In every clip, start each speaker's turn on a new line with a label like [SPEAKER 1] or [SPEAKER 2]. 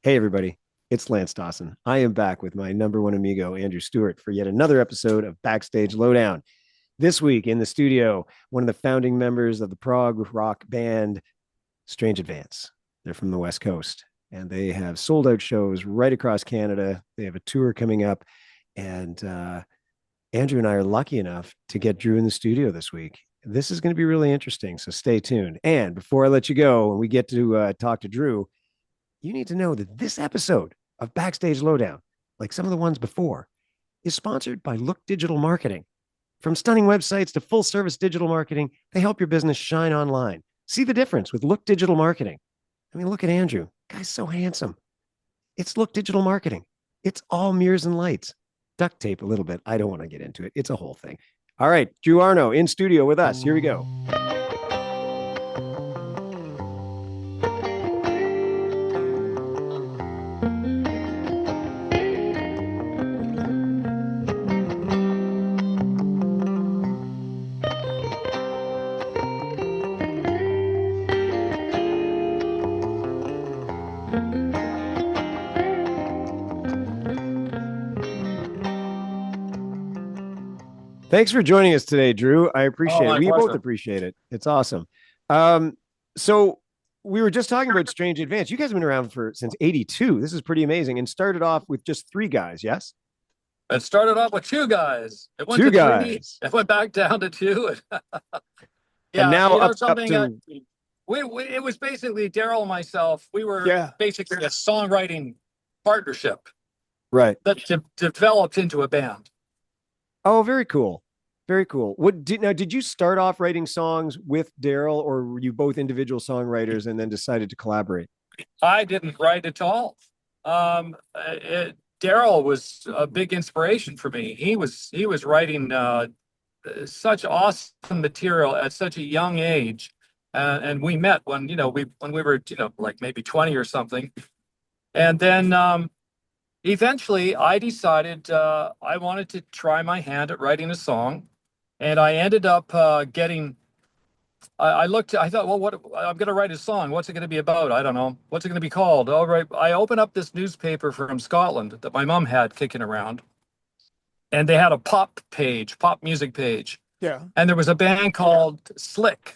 [SPEAKER 1] Hey, everybody, it's Lance Dawson. I am back with my number one amigo, Andrew Stewart, for yet another episode of Backstage Lowdown. This week in the studio, one of the founding members of the prog rock band Strange Advance. They're from the West Coast and they have sold out shows right across Canada. They have a tour coming up, and Andrew and I are lucky enough to get Drew in the studio this week. This is going to be really interesting, so stay tuned. And before I let you go and we get to talk to Drew, you need to know that this episode of Backstage Lowdown, like some of the ones before, is sponsored by Look Digital Marketing. From stunning websites to full service digital marketing, they help your business shine online. See the difference with Look Digital Marketing. I mean, look at Andrew. Guy's so handsome. It's Look Digital Marketing. It's all mirrors and lights. Duct tape a little bit. I don't want to get into it. It's a whole thing. All right, Drew Arnott in studio with us. Here we go. Thanks for joining us today, Drew. I appreciate it. We both appreciate it. It's awesome. So we were just talking about Strange Advance. You guys have been around since '82. This is pretty amazing, and started off with just three guys. Yes.
[SPEAKER 2] It started off with two guys. It went
[SPEAKER 1] two
[SPEAKER 2] to
[SPEAKER 1] guys.
[SPEAKER 2] Three. It went back down to two.
[SPEAKER 1] Yeah, and now up to.
[SPEAKER 2] It was basically Darryl and myself. We were basically a songwriting partnership,
[SPEAKER 1] right?
[SPEAKER 2] That developed into a band.
[SPEAKER 1] Oh, very cool. Very cool. Did you start off writing songs with Darryl, or were you both individual songwriters and then decided to collaborate?
[SPEAKER 2] I didn't write at all. Darryl was a big inspiration for me. He was writing such awesome material at such a young age, and we met when we were like maybe 20 or something, and then eventually I decided I wanted to try my hand at writing a song. And I ended up getting. I thought, well, what I'm going to write a song. What's it going to be about? I don't know. What's it going to be called? All right. I opened up this newspaper from Scotland that my mom had kicking around, and they had a pop music page.
[SPEAKER 3] Yeah.
[SPEAKER 2] And there was a band called Slick,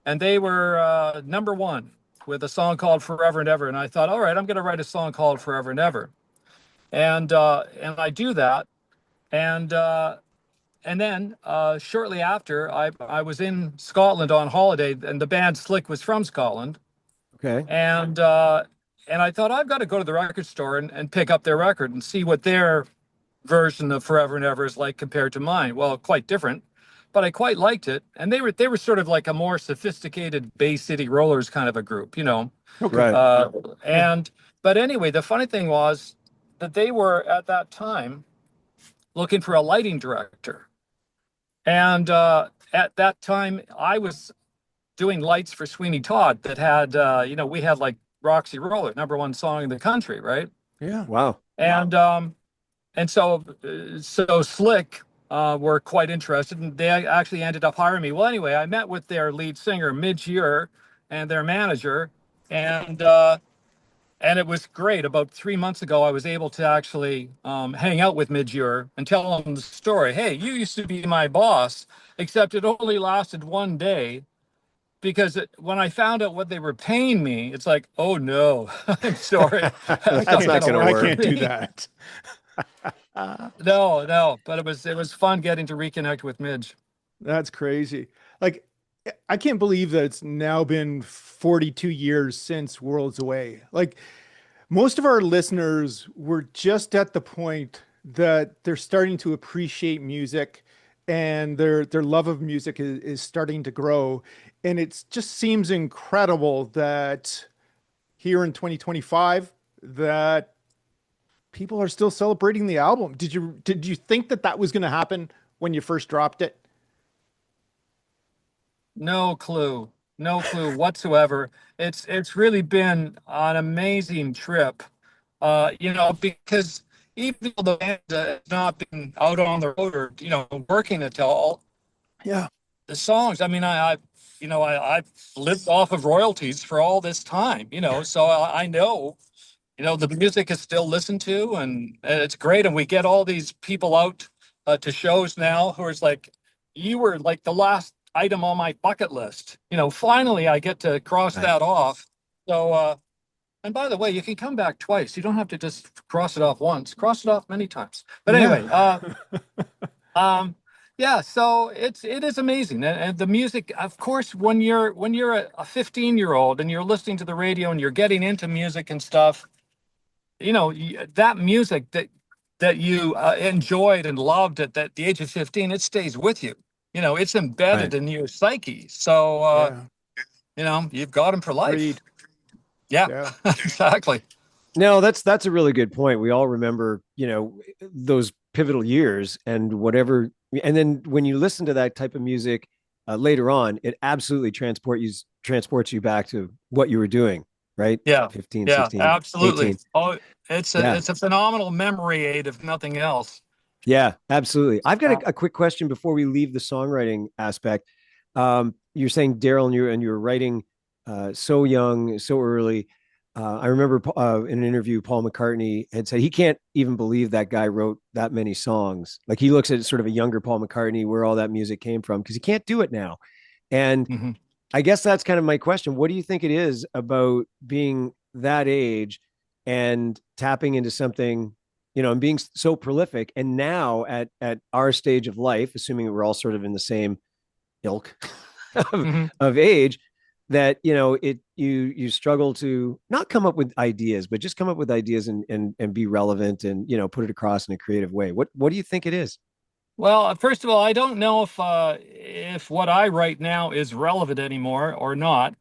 [SPEAKER 2] and they were number one with a song called Forever and Ever. And I thought, all right, I'm going to write a song called Forever and Ever, and I do that, and then shortly after, I was in Scotland on holiday, and the band Slick was from Scotland.
[SPEAKER 1] Okay.
[SPEAKER 2] And I thought, I've got to go to the record store and pick up their record and see what their version of Forever and Ever is like compared to mine. Well, quite different, but I quite liked it. And they were sort of like a more sophisticated Bay City Rollers kind of a group,
[SPEAKER 1] Okay.
[SPEAKER 2] Right. But anyway, the funny thing was that they were at that time looking for a lighting director. And at that time, I was doing lights for Sweeney Todd that had, we had like Roxy Roller, number one song in the country, right?
[SPEAKER 1] Yeah. Wow.
[SPEAKER 2] And so Slick were quite interested, and they actually ended up hiring me. Well, anyway, I met with their lead singer mid-year and their manager, and it was great. About 3 months ago, I was able to actually hang out with Midyear and tell him the story. Hey, you used to be my boss, except it only lasted one day, because when I found out what they were paying me, it's like, oh no, I'm sorry.
[SPEAKER 1] That's not going to work.
[SPEAKER 3] I can't do that.
[SPEAKER 2] No, but it was fun getting to reconnect with Midge.
[SPEAKER 3] That's crazy. Like, I can't believe that it's now been 42 years since Worlds Away. Like, most of our listeners were just at the point that they're starting to appreciate music, and their love of music is starting to grow. And it just seems incredible that here in 2025 that people are still celebrating the album. Did you think that was going to happen when you first dropped it?
[SPEAKER 2] No clue whatsoever. It's really been an amazing trip, because even though the band has not been out on the road or working at all,
[SPEAKER 3] yeah,
[SPEAKER 2] the songs. I mean, I've lived off of royalties for all this time, so I know, the music is still listened to, and it's great. And we get all these people out to shows now who is like, you were like the last item on my bucket list. Finally I get to cross
[SPEAKER 1] Right.
[SPEAKER 2] that off. So, and by the way, you can come back twice. You don't have to just cross it off once. Cross it off many times. But anyway,
[SPEAKER 3] Yeah.
[SPEAKER 2] um, yeah, so it is amazing, and the music, of course, when you're a 15-year-old and you're listening to the radio and you're getting into music and stuff, that music that you enjoyed and loved at the age of 15, it stays with you. It's
[SPEAKER 1] Right.
[SPEAKER 2] embedded in your psyche. So
[SPEAKER 3] Yeah.
[SPEAKER 2] you've got them for life.
[SPEAKER 3] Agreed.
[SPEAKER 2] Yeah,
[SPEAKER 3] Yeah.
[SPEAKER 1] exactly. No, that's a really good point. We all remember, those pivotal years and whatever. And then when you listen to that type of music later on, it absolutely transports you back to what you were doing, right?
[SPEAKER 2] Yeah,
[SPEAKER 1] 15,
[SPEAKER 2] yeah,
[SPEAKER 1] 16,
[SPEAKER 2] absolutely.
[SPEAKER 1] 18.
[SPEAKER 2] Oh, it's a
[SPEAKER 1] Yeah.
[SPEAKER 2] it's a phenomenal memory aid, if nothing else.
[SPEAKER 1] Yeah, absolutely. I've got
[SPEAKER 2] Yeah.
[SPEAKER 1] a quick question before we leave the songwriting aspect. You're saying Daryl and you were writing so young, so early. I remember in an interview, Paul McCartney had said he can't even believe that guy wrote that many songs. Like he looks at sort of a younger Paul McCartney, where all that music came from, because he can't do it now. And
[SPEAKER 2] Mhm.
[SPEAKER 1] I guess that's kind of my question. What do you think it is about being that age and tapping into something, and being so prolific? And now at our stage of life, assuming we're all sort of in the same ilk of,
[SPEAKER 2] Mhm.
[SPEAKER 1] of age, that you struggle to not come up with ideas, but just come up with ideas and be relevant and put it across in a creative way. What do you think it is?
[SPEAKER 2] Well, first of all, I don't know if what I write now is relevant anymore or not.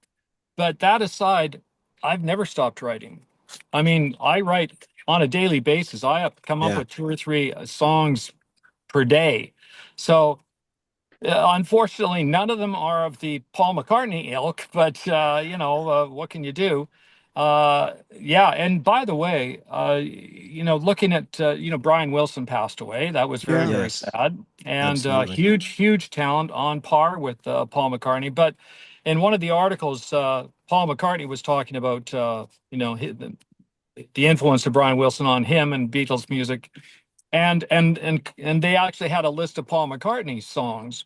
[SPEAKER 2] But that aside, I've never stopped writing. I mean, I write on a daily basis. I have come up
[SPEAKER 1] Yeah.
[SPEAKER 2] with two or three songs per day. So unfortunately, none of them are of the Paul McCartney ilk, but what can you do? Yeah, and by the way, looking at Brian Wilson passed away. That was very,
[SPEAKER 3] Yeah.
[SPEAKER 2] very
[SPEAKER 1] Yes,
[SPEAKER 2] sad, and
[SPEAKER 1] absolutely.
[SPEAKER 2] huge, huge talent on par with Paul McCartney. But in one of the articles, Paul McCartney was talking about the influence of Brian Wilson on him and Beatles music, and they actually had a list of Paul McCartney's songs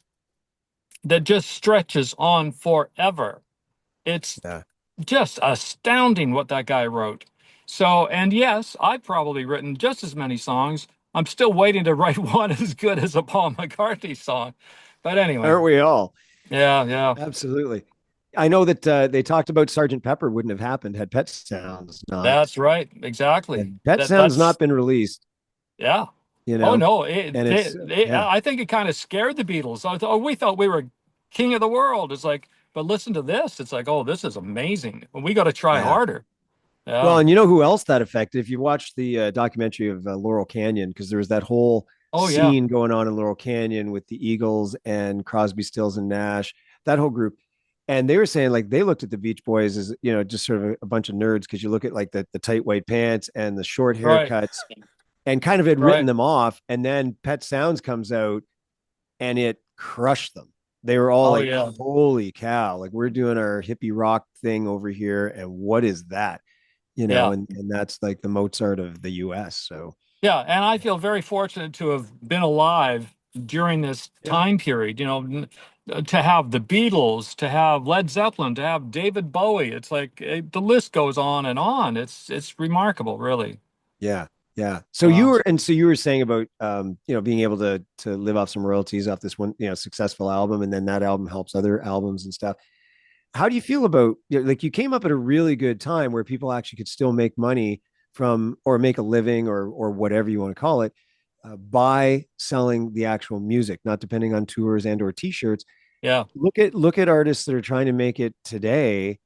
[SPEAKER 2] that just stretches on forever. It's
[SPEAKER 1] Yeah.
[SPEAKER 2] just astounding what that guy wrote. So, and yes, I've probably written just as many songs. I'm still waiting to write one as good as a Paul McCartney song. But anyway,
[SPEAKER 1] Aren't we all?
[SPEAKER 2] yeah, yeah,
[SPEAKER 1] Absolutely. I know that they talked about Sergeant Pepper wouldn't have happened had Pet Sounds not.
[SPEAKER 2] that's right. Exactly.
[SPEAKER 1] And Pet Sounds
[SPEAKER 2] That's
[SPEAKER 1] not been released,
[SPEAKER 2] yeah.
[SPEAKER 1] you
[SPEAKER 2] Oh
[SPEAKER 1] know,
[SPEAKER 2] no,
[SPEAKER 1] and it's yeah,
[SPEAKER 2] I think it kind of scared the Beatles. We thought we were king of the world. It's like, but listen to this. It's like, oh, this is amazing. We got to try
[SPEAKER 1] yeah.
[SPEAKER 2] harder.
[SPEAKER 1] Well,
[SPEAKER 2] Yeah.
[SPEAKER 1] and you know who else that affected? If you watched the documentary of Laurel Canyon, because there was that whole
[SPEAKER 2] Oh yeah.
[SPEAKER 1] scene going on in Laurel Canyon with the Eagles and Crosby, Stills, and Nash, that whole group. And they were saying like they looked at the Beach Boys as, just sort of a bunch of nerds because you look at like the tight white pants and the short
[SPEAKER 2] Right.
[SPEAKER 1] haircuts and kind of had written
[SPEAKER 2] Right.
[SPEAKER 1] them off. And then Pet Sounds comes out and it crushed them. They were all
[SPEAKER 2] Oh
[SPEAKER 1] like,
[SPEAKER 2] yeah.
[SPEAKER 1] holy cow, like we're doing our hippie rock thing over here. And what is that?
[SPEAKER 2] Yeah.
[SPEAKER 1] And that's like the Mozart of the US. So
[SPEAKER 2] Yeah. And I feel very fortunate to have been alive during this
[SPEAKER 1] yeah,
[SPEAKER 2] time period, to have the Beatles, to have Led Zeppelin, to have David Bowie. It's like the list goes on and on. It's remarkable, really.
[SPEAKER 1] yeah, yeah.
[SPEAKER 2] Yeah.
[SPEAKER 1] So you were saying about being able to live off some royalties off this one, successful album, and then that album helps other albums and stuff. How do you feel about like you came up at a really good time where people actually could still make money from or make a living or whatever you want to call it by selling the actual music, not depending on tours and or t-shirts.
[SPEAKER 2] Yeah.
[SPEAKER 1] Look at artists that are trying to make it today.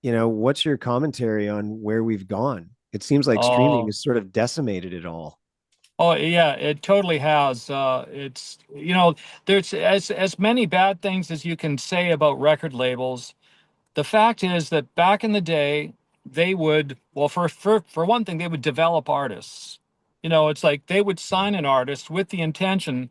[SPEAKER 1] What's your commentary on where we've gone? It seems like streaming
[SPEAKER 2] Oh,
[SPEAKER 1] has sort of decimated it all.
[SPEAKER 2] oh yeah, it totally has. It's there's as many bad things as you can say about record labels. The fact is that back in the day, they would, well, for one thing, they would develop artists. It's like they would sign an artist with the intention,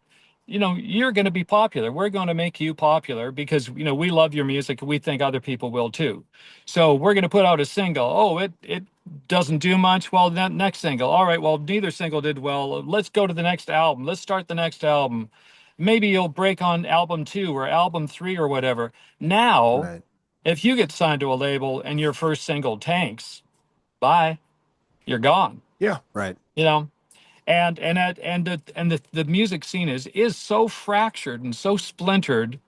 [SPEAKER 2] you're going to be popular. We're going to make you popular because, we love your music and we think other people will too. So we're going to put out a single. Oh, it doesn't do much. Well, that next single. All right. Well, neither single did well. Let's go to the next album. Let's start the next album. Maybe you'll break on album 2 or album 3 or whatever. Now,
[SPEAKER 1] Right.
[SPEAKER 2] if you get signed to a label and your first single tanks, bye, you're gone.
[SPEAKER 3] Yeah.
[SPEAKER 1] Right.
[SPEAKER 2] And the music scene is so fractured and so splintered.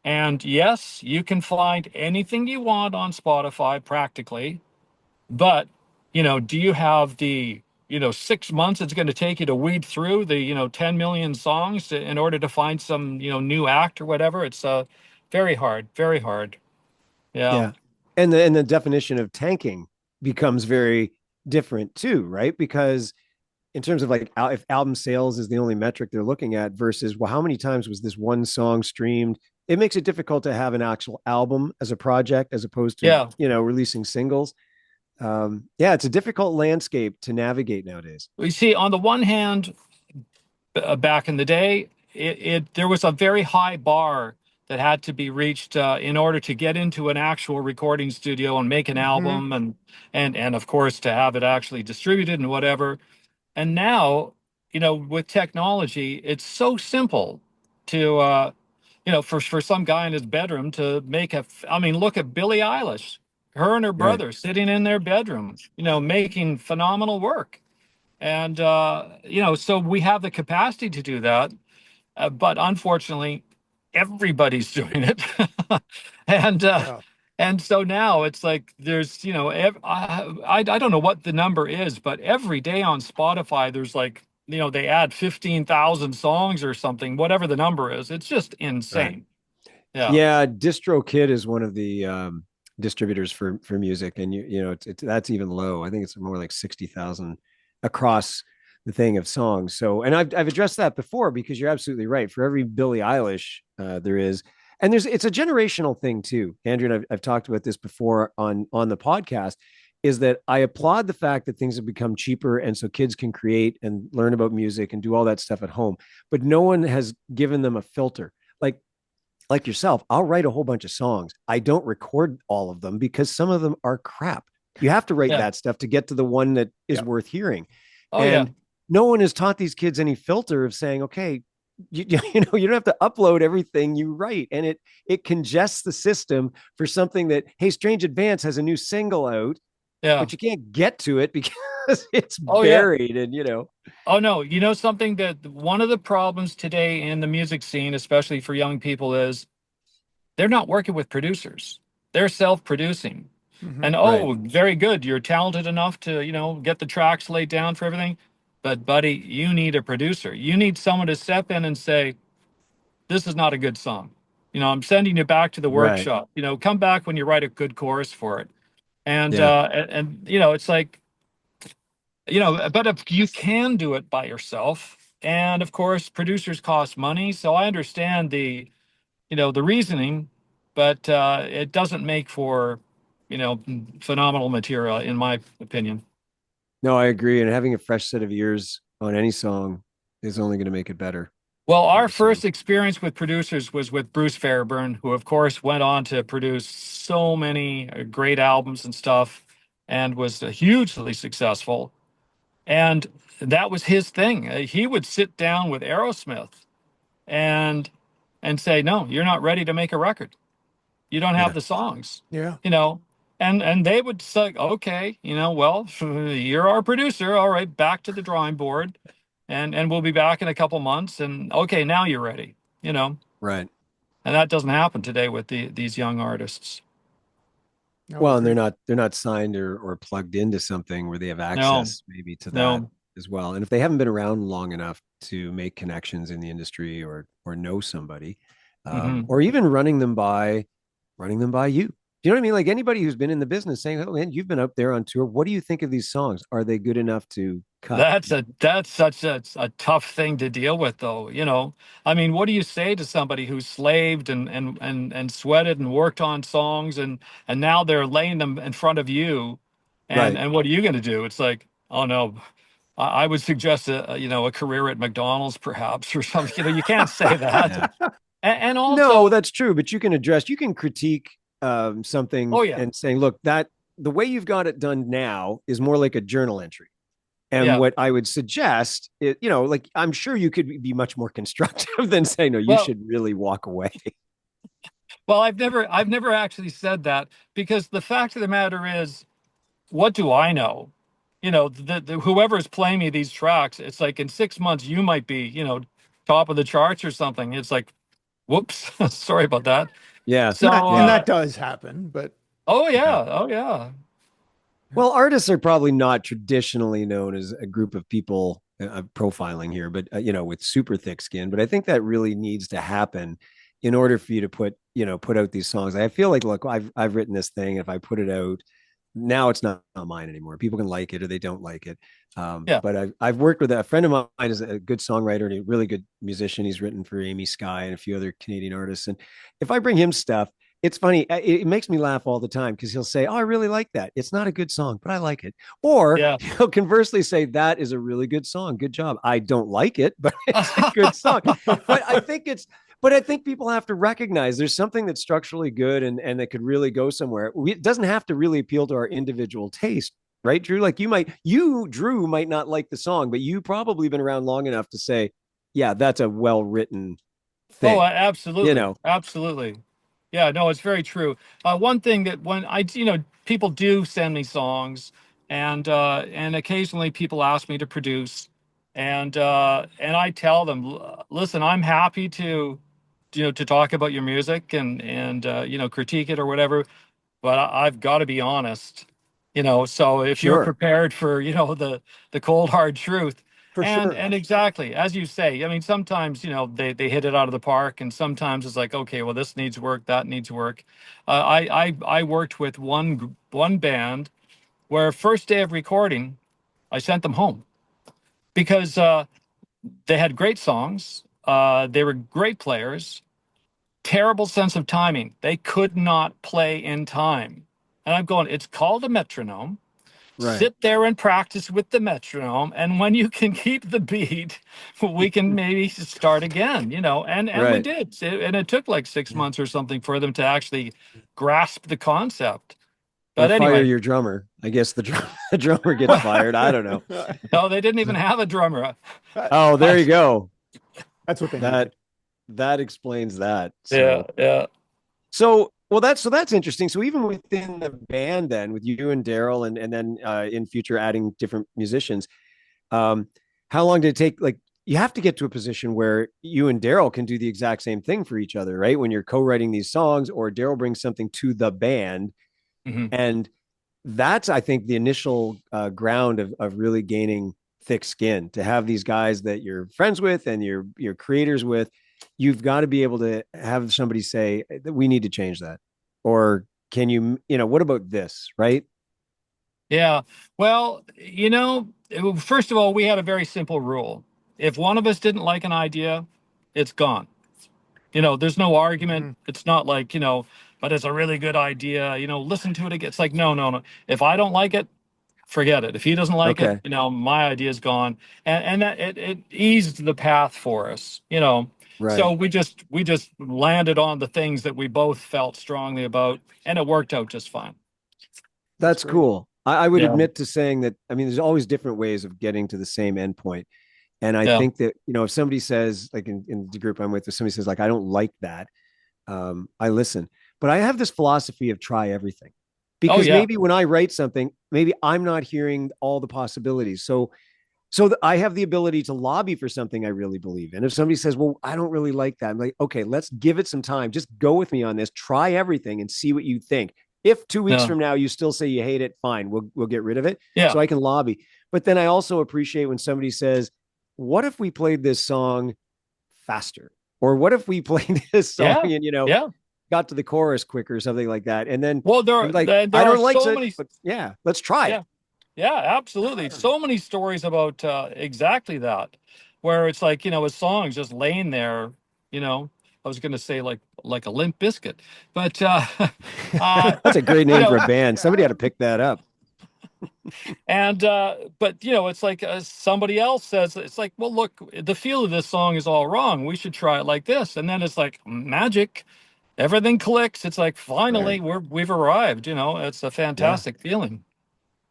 [SPEAKER 2] And yes, you can find anything you want on Spotify practically, but do you have the 6 months it's going to take you to weed through the 10 million songs in order to find some new act or whatever? It's very hard, very hard. Yeah.
[SPEAKER 1] Yeah. And the definition of tanking becomes very different too, right? Because in terms of like if album sales is the only metric they're looking at versus, well, how many times was this one song streamed? It makes it difficult to have an actual album as a project as opposed to,
[SPEAKER 2] Yeah.
[SPEAKER 1] releasing singles. Yeah, it's a difficult landscape to navigate nowadays.
[SPEAKER 2] We see on the one hand, back in the day, there was a very high bar that had to be reached in order to get into an actual recording studio and make an
[SPEAKER 3] Mhm.
[SPEAKER 2] album and of course to have it actually distributed and whatever. And now, with technology, it's so simple to for some guy in his bedroom to make I mean, look at Billie Eilish, her and her
[SPEAKER 1] Right.
[SPEAKER 2] brother sitting in their bedroom, making phenomenal work. And so we have the capacity to do that, but unfortunately, everybody's doing it. and
[SPEAKER 3] Yeah.
[SPEAKER 2] and so now it's like there's I don't know what the number is, but every day on Spotify there's like they add 15,000 songs or something, whatever the number is. It's just
[SPEAKER 1] Right.
[SPEAKER 2] insane. Yeah.
[SPEAKER 1] Yeah, DistroKid is one of the distributors for music, and that's even low. I think it's more like 60,000 across the thing of songs. So, and I've addressed that before because you're absolutely right. For every Billie Eilish, there is, and it's a generational thing too. Andrew and I've talked about this before on the podcast. Is that I applaud the fact that things have become cheaper, and so kids can create and learn about music and do all that stuff at home. But no one has given them a filter. Like yourself, I'll write a whole bunch of songs. I don't record all of them because some of them are crap. You have to write
[SPEAKER 2] Yeah.
[SPEAKER 1] that stuff to get to the one that is
[SPEAKER 3] Yeah.
[SPEAKER 1] worth hearing.
[SPEAKER 2] Oh yeah.
[SPEAKER 1] And no one has taught these kids any filter of saying, okay, you don't have to upload everything you write. And it congests the system for something that, hey, Strange Advance has a new single out,
[SPEAKER 2] Yeah.
[SPEAKER 1] but you can't get to it because it's
[SPEAKER 2] Oh yeah.
[SPEAKER 1] buried and
[SPEAKER 2] Oh no, something that one of the problems today in the music scene, especially for young people, is they're not working with producers. They're self-producing.
[SPEAKER 3] Mhm.
[SPEAKER 2] And
[SPEAKER 1] right.
[SPEAKER 2] oh, very good. You're talented enough to, get the tracks laid down for everything. But buddy, you need a producer. You need someone to step in and say, this is not a good song. I'm sending you back to the
[SPEAKER 1] Right.
[SPEAKER 2] workshop. Come back when you write a good chorus for it. And
[SPEAKER 1] Yeah.
[SPEAKER 2] it's like, but if you can do it by yourself, and of course, producers cost money. So I understand the reasoning, but it doesn't make for, phenomenal material, in my opinion.
[SPEAKER 1] No, I agree. And having a fresh set of ears on any song is only going to make it better.
[SPEAKER 2] Well,
[SPEAKER 1] I
[SPEAKER 2] our
[SPEAKER 1] would assume.
[SPEAKER 2] first experience with producers was with Bruce Fairbairn, who, of course, went on to produce so many great albums and stuff and was hugely successful. And that was his thing. He would sit down with Aerosmith and say, "No, you're not ready to make a record. You don't have
[SPEAKER 1] Yeah.
[SPEAKER 2] the songs."
[SPEAKER 3] Yeah.
[SPEAKER 2] You know, and they would say, "Okay, well, you're our producer. All right, back to the drawing board, and we'll be back in a couple months. And okay, now you're ready."
[SPEAKER 1] Right.
[SPEAKER 2] And that doesn't happen today with these young artists.
[SPEAKER 3] No,
[SPEAKER 1] Well, and they're
[SPEAKER 3] agreed.
[SPEAKER 1] not signed or plugged into something where they have
[SPEAKER 2] No,
[SPEAKER 1] access maybe to that
[SPEAKER 2] no.
[SPEAKER 1] as well. And if they haven't been around long enough to make connections in the industry or know somebody,
[SPEAKER 2] Hmm.
[SPEAKER 1] or even running them by you. Do you know what I mean? Like anybody who's been in the business saying, "Oh man, you've been up there on tour. What do you think of these songs? Are they good enough to cut?"
[SPEAKER 2] That's such a tough thing to deal with, though. I mean, what do you say to somebody who's slaved and sweated and worked on songs and now they're laying them in front of you, and
[SPEAKER 1] Right.
[SPEAKER 2] and what are you going to do? It's like, oh no, I would suggest a career at McDonald's perhaps or something. You can't say that.
[SPEAKER 1] Yeah.
[SPEAKER 2] And
[SPEAKER 1] No,
[SPEAKER 2] also,
[SPEAKER 1] that's true, but you can critique something
[SPEAKER 2] oh yeah,
[SPEAKER 1] and saying, look, that the way you've got it done now is more like a journal entry. And
[SPEAKER 2] yeah.
[SPEAKER 1] what I would suggest, like I'm sure you could be much more constructive than saying, no, you
[SPEAKER 2] Well,
[SPEAKER 1] should really walk away.
[SPEAKER 2] well, I've never actually said that because the fact of the matter is, what do I know? Whoever's playing me these tracks, it's like in 6 months you might be, top of the charts or something. It's like, whoops, sorry about that.
[SPEAKER 1] Yeah.
[SPEAKER 2] So,
[SPEAKER 3] And
[SPEAKER 1] Yeah.
[SPEAKER 3] that does happen, but
[SPEAKER 2] oh
[SPEAKER 1] Yeah.
[SPEAKER 2] yeah, oh yeah,
[SPEAKER 1] Well, artists are probably not traditionally known as a group of people profiling here, but with super thick skin. But I think that really needs to happen in order for you to put out these songs. I feel like, look, I've written this thing. If I put it out, now it's not mine anymore. People can like it or they don't like it.
[SPEAKER 2] yeah.
[SPEAKER 1] But I've worked with a friend of mine is a good songwriter and a really good musician. He's written for Amy Sky and a few other Canadian artists. And if I bring him stuff, it's funny. It makes me laugh all the time because he'll say, "Oh, I really like that. It's not a good song, but I like it." Or
[SPEAKER 2] Yeah.
[SPEAKER 1] he'll conversely say, "That is a really good song. Good job. I don't like it, but it's a good song." But I think people have to recognize there's something that's structurally good and that could really go somewhere. It doesn't have to really appeal to our individual taste, right, Drew? Like Drew, might not like the song, but you probably been around long enough to say, "Yeah, that's a well written
[SPEAKER 2] Oh,
[SPEAKER 1] thing." You
[SPEAKER 2] absolutely,
[SPEAKER 1] know,
[SPEAKER 2] absolutely. Yeah, no, it's very true. One thing that when people do send me songs, and occasionally people ask me to produce, and I tell them, listen, I'm happy to, to talk about your music and critique it or whatever, but I've got to be honest, so if you're
[SPEAKER 1] sure,
[SPEAKER 2] prepared for, the cold hard truth,
[SPEAKER 3] for sure.
[SPEAKER 2] and exactly as you say, I mean, sometimes, they hit it out of the park, and sometimes it's like, okay, well, this needs work, that needs work. I worked with one band where first day of recording, I sent them home because they had great songs, they were great players, terrible sense of timing. They could not play in time. And I'm going, it's called a metronome.
[SPEAKER 1] right.
[SPEAKER 2] Sit there and practice with the metronome. And when you can keep the beat, we can maybe start again, and we
[SPEAKER 1] Right.
[SPEAKER 2] did. And it took like 6 months or something for them to actually grasp the concept.
[SPEAKER 1] Or
[SPEAKER 2] But
[SPEAKER 1] fire
[SPEAKER 2] anyway,
[SPEAKER 1] your drummer. I guess the drummer gets
[SPEAKER 2] well,
[SPEAKER 1] fired. I don't know.
[SPEAKER 2] no, they didn't even have a drummer.
[SPEAKER 1] Oh, there
[SPEAKER 2] I,
[SPEAKER 1] you go.
[SPEAKER 3] That's what they
[SPEAKER 1] That
[SPEAKER 3] needed.
[SPEAKER 1] that explains that.
[SPEAKER 2] yeah, yeah.
[SPEAKER 1] That's interesting. So even within the band, then with you and Darryl, and then in future adding different musicians, um, how long did it take? Like you have to get to a position where you and Darryl can do the exact same thing for each other, right? When you're co-writing these songs, or Darryl brings something to the band,
[SPEAKER 2] Mhm.
[SPEAKER 1] and that's I think the initial ground of really gaining thick skin to have these guys that you're friends with and you're creators with. You've got to be able to have somebody say that we need to change that, or can what about this, right?
[SPEAKER 2] Yeah. Well, first of all, we had a very simple rule. If one of us didn't like an idea, it's gone. There's no argument.
[SPEAKER 3] Mhm.
[SPEAKER 2] It's not like, but it's a really good idea, listen to it again. It's like, no, no, no. If I don't like it, forget it. If he doesn't like it,
[SPEAKER 1] Okay,
[SPEAKER 2] my idea is gone. And that it eased the path for us, So
[SPEAKER 1] right.
[SPEAKER 2] we just landed on the things that we both felt strongly about, and it worked out just fine.
[SPEAKER 3] That's
[SPEAKER 1] That's
[SPEAKER 3] great.
[SPEAKER 1] cool. I would
[SPEAKER 2] Yeah.
[SPEAKER 1] admit to saying that. I mean, there's always different ways of getting to the same endpoint. And I
[SPEAKER 2] Yeah.
[SPEAKER 1] think that, if somebody says, like in the group I'm with, if somebody says, like, I don't like that, I listen. But I have this philosophy of try everything
[SPEAKER 2] Oh
[SPEAKER 1] because
[SPEAKER 2] yeah.
[SPEAKER 1] maybe when I write something, maybe I'm not hearing all the possibilities. So I have the ability to lobby for something I really believe in. If somebody says, well, I don't really like that, I'm like, okay, let's give it some time. Just go with me on this, try everything and see what you think. If 2 weeks
[SPEAKER 2] Yeah.
[SPEAKER 1] from now you still say you hate it, fine, we'll get rid of it.
[SPEAKER 2] Yeah.
[SPEAKER 1] So I can lobby. But then I also appreciate when somebody says, what if we played this song faster? Or what if we played this song
[SPEAKER 2] Yeah.
[SPEAKER 1] and
[SPEAKER 2] Yeah.
[SPEAKER 1] got to the chorus quicker or something like that? And then
[SPEAKER 2] Well,
[SPEAKER 1] I'm like,
[SPEAKER 2] there
[SPEAKER 1] I
[SPEAKER 2] are
[SPEAKER 1] don't like
[SPEAKER 2] so
[SPEAKER 1] it,
[SPEAKER 2] many.
[SPEAKER 1] but yeah, let's try it.
[SPEAKER 2] Yeah. Yeah, absolutely. So many stories about exactly that, where it's like, a song's just laying there, you know. I was going to say like a limp biscuit, but
[SPEAKER 1] That's a great
[SPEAKER 2] you
[SPEAKER 1] name for
[SPEAKER 2] know,
[SPEAKER 1] a band. Somebody had to pick that up.
[SPEAKER 2] And but it's like somebody else says, it's like, well, look, the feel of this song is all wrong. We should try it like this. And then it's like magic. Everything clicks. It's like
[SPEAKER 1] Right.
[SPEAKER 2] finally we've arrived. It's a
[SPEAKER 1] Yeah.
[SPEAKER 2] fantastic feeling.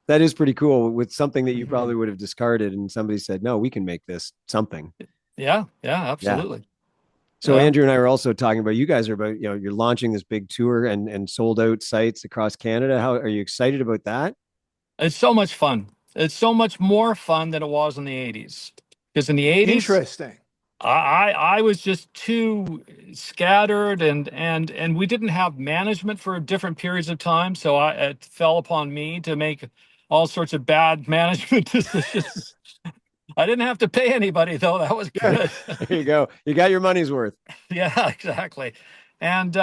[SPEAKER 1] That is pretty cool with something that you
[SPEAKER 3] Mhm.
[SPEAKER 1] probably would have discarded and somebody said, no, we can make this something.
[SPEAKER 2] Yeah, yeah,
[SPEAKER 1] Yeah.
[SPEAKER 2] absolutely.
[SPEAKER 1] So
[SPEAKER 2] Yeah.
[SPEAKER 1] Andrew and I were also talking about you guys are about, you're launching this big tour and sold out sites across Canada. How are you excited about that?
[SPEAKER 2] It's so much fun. It's so much more fun than it was in the 80s. Because in the 80s,
[SPEAKER 3] Interesting.
[SPEAKER 2] I was just too scattered and we didn't have management for different periods of time. So it fell upon me to make all sorts of bad management decisions. I didn't have to pay anybody though. That was
[SPEAKER 1] Yeah.
[SPEAKER 2] good.
[SPEAKER 1] There you go. You got your money's worth.
[SPEAKER 2] Yeah, exactly. And